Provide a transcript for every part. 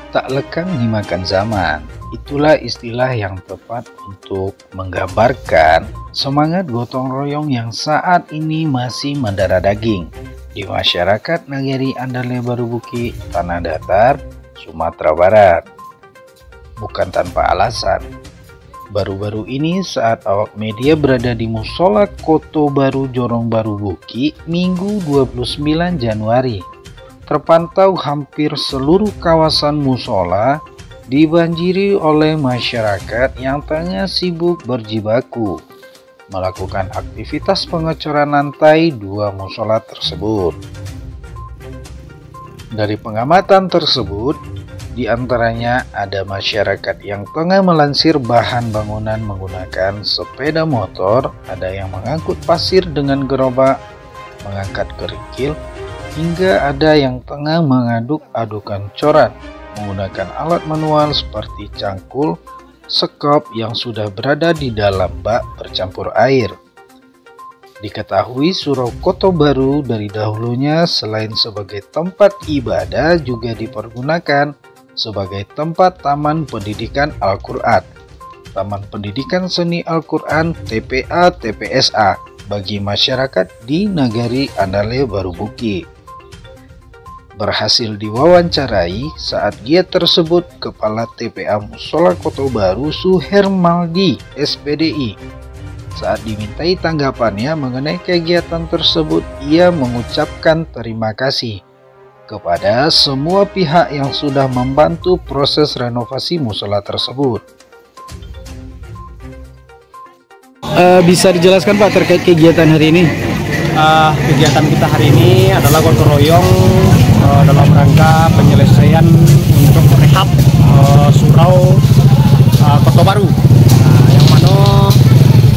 Tak lekang dimakan zaman, itulah istilah yang tepat untuk menggambarkan semangat gotong royong yang saat ini masih mendarah daging di masyarakat Nagari Andale Barubuki, Tanah Datar, Sumatera Barat. Bukan tanpa alasan, baru-baru ini saat awak media berada di Musola Koto Baru Jorong Barubuki Minggu 29 Januari, terpantau hampir seluruh kawasan musola dibanjiri oleh masyarakat yang tengah sibuk berjibaku melakukan aktivitas pengecoran lantai dua musola tersebut. Dari pengamatan tersebut, di antaranya ada masyarakat yang tengah melansir bahan bangunan menggunakan sepeda motor, ada yang mengangkut pasir dengan gerobak, mengangkat kerikil, hingga ada yang tengah mengaduk-adukan corak menggunakan alat manual seperti cangkul, sekop yang sudah berada di dalam bak bercampur air. Diketahui Surau Koto Baru dari dahulunya selain sebagai tempat ibadah juga dipergunakan sebagai tempat Taman Pendidikan Al-Quran, Taman Pendidikan Seni Al-Quran TPA TPSA bagi masyarakat di Nagari Andale Barubuki. Berhasil diwawancarai saat dia tersebut Kepala TPA Musola Koto Baru Suhermaldi SPDI. Saat dimintai tanggapannya mengenai kegiatan tersebut, ia mengucapkan terima kasih kepada semua pihak yang sudah membantu proses renovasi musola tersebut. Bisa dijelaskan Pak terkait kegiatan hari ini? Kegiatan kita hari ini adalah gotong royong dalam rangka penyelesaian untuk rehab Surau Koto Baru. Yang mana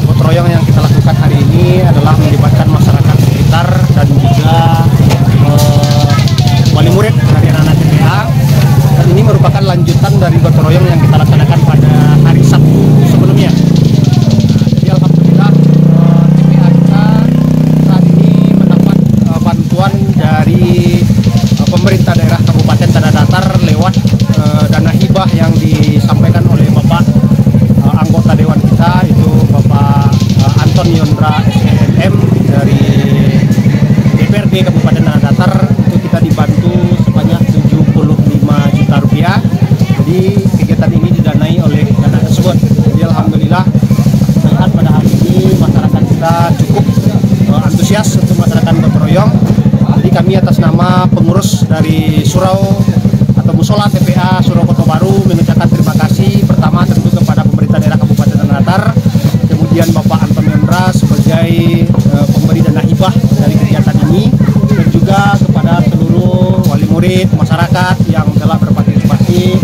gotong royong yang kita lakukan hari ini adalah melibatkan masyarakat sekitar dan juga wali murid dari anak-anak TPA. Dan ini merupakan lanjutan dari gotong royong yang kita laksanakan pada hari Sabtu sebelumnya. Jadi alhamdulillah TPA kita saat ini mendapat bantuan dari pemerintah daerah Kabupaten Tanah Datar lewat dana hibah yang disampaikan oleh Bapak anggota dewan kita, itu Bapak Anton Yondra SMM dari DPRD Kabupaten Tanah Datar. Itu kita dibantu sebanyak 75 juta rupiah. Jadi kegiatan ini didanai oleh dana tersebut. Jadi alhamdulillah melihat pada hari ini masyarakat kita cukup antusias untuk masyarakat gotong royong. Jadi kami atas nama pengurus dari Surau atau Musola TPA Surau Koto Baru mengucapkan terima kasih pertama tentu kepada pemerintah daerah Kabupaten Tanah Datar, kemudian Bapak Anton Yondra sebagai pemberi dana hibah dari kegiatan ini, dan juga kepada seluruh wali murid masyarakat yang telah berpartisipasi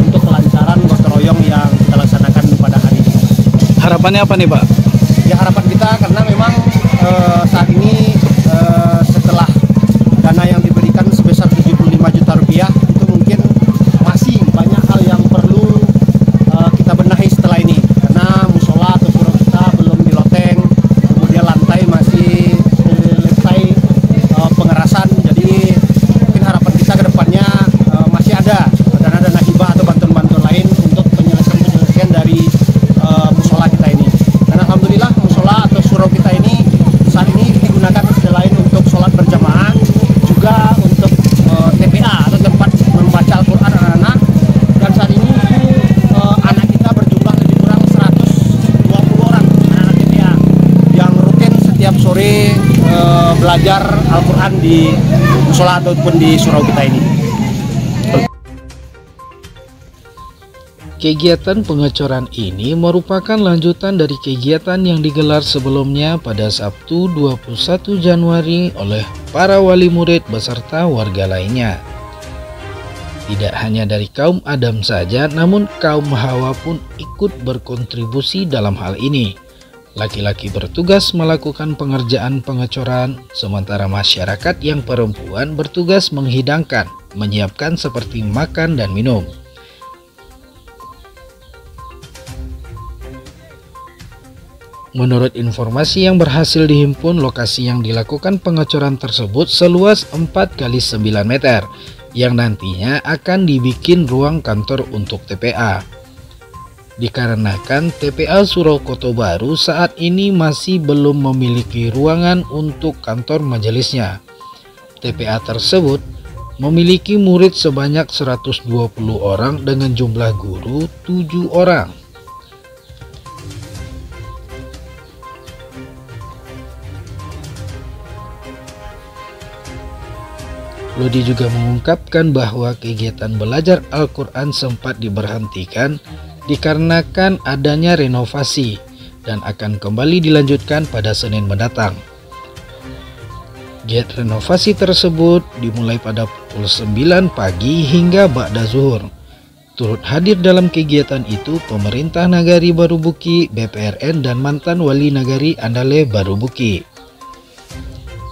untuk kelancaran gotong royong yang kita laksanakan pada hari ini. Harapannya apa nih Pak? Ya harapan kita karena memang saat ini setelah dana yang diberikan sebesar 75 juta rupiah itu mungkin masih banyak hal yang perlu kita benahi setelah ini, karena musola atau surau kita belum diloteng, kemudian lantai masih selesai pengerasan. Jadi mungkin harapan kita ke depannya masih ada dana-dana hibah atau bantuan-bantuan lain untuk penyelesaian dari musola kita ini. Dan alhamdulillah musola atau surau kita ini saat ini digunakan selain untuk sholat berjamaah juga untuk TPA atau tempat membaca Al-Quran anak-anak. Dan saat ini anak kita berjumlah lebih kurang 120 orang anak-anak TPA yang rutin setiap sore belajar Al-Quran di musola ataupun di surau kita ini. Kegiatan pengecoran ini merupakan lanjutan dari kegiatan yang digelar sebelumnya pada Sabtu 21 Januari oleh para wali murid beserta warga lainnya. Tidak hanya dari kaum Adam saja, namun kaum Hawa pun ikut berkontribusi dalam hal ini. Laki-laki bertugas melakukan pengerjaan pengecoran, sementara masyarakat yang perempuan bertugas menghidangkan, menyiapkan seperti makan dan minum. Menurut informasi yang berhasil dihimpun, lokasi yang dilakukan pengecoran tersebut seluas 4 x 9 meter yang nantinya akan dibikin ruang kantor untuk TPA. Dikarenakan TPA Surau Koto Baru saat ini masih belum memiliki ruangan untuk kantor majelisnya. TPA tersebut memiliki murid sebanyak 120 orang dengan jumlah guru 7 orang. Lodi juga mengungkapkan bahwa kegiatan belajar Al-Quran sempat diberhentikan dikarenakan adanya renovasi dan akan kembali dilanjutkan pada Senin mendatang. Giat renovasi tersebut dimulai pada pukul 9 pagi hingga ba'da zuhur. Turut hadir dalam kegiatan itu pemerintah Nagari Barubuki, BPRN, dan mantan wali Nagari Andale Barubuki.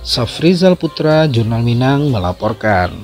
Safrizal Putra, Jurnal Minang melaporkan.